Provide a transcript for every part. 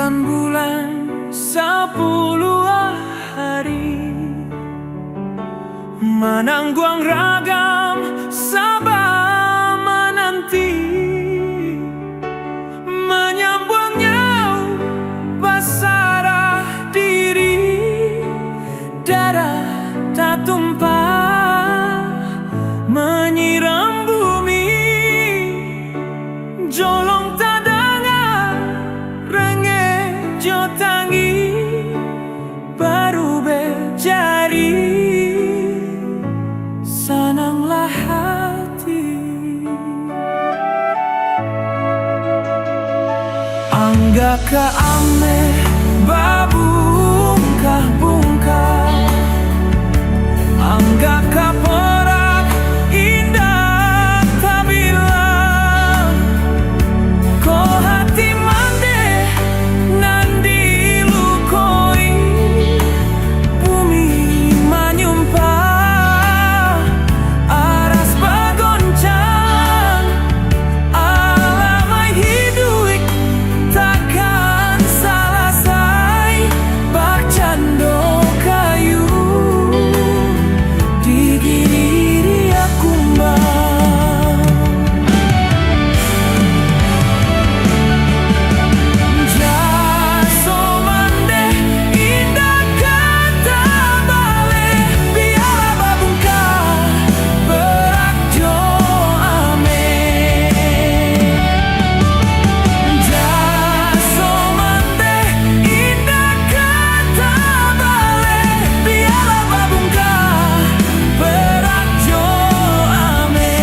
bulan 10 hari, menangguang ragam sabar menanti, menyambungnya basarah diri, darah tak tumpah menyiram bumi, jolong tak dengar rengek jotangi baru berjari, senanglah hati. Anggakah ame babungkah-bungkah, anggakah perak indah tak bilang, ko hati mande nandi lukoi, bumi menyumpah aras bergoncang, alamai hidup takkan selesai, bercanda kayu digiri kumbang. Jaso mande indah kata balik, biar babungkah berak jo ame. Jaso mande indah kata balik, biar babungkah berak jo ame.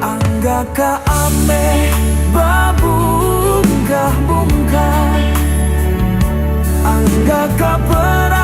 Anggakah ame babungkah-bungkah, anggakah perak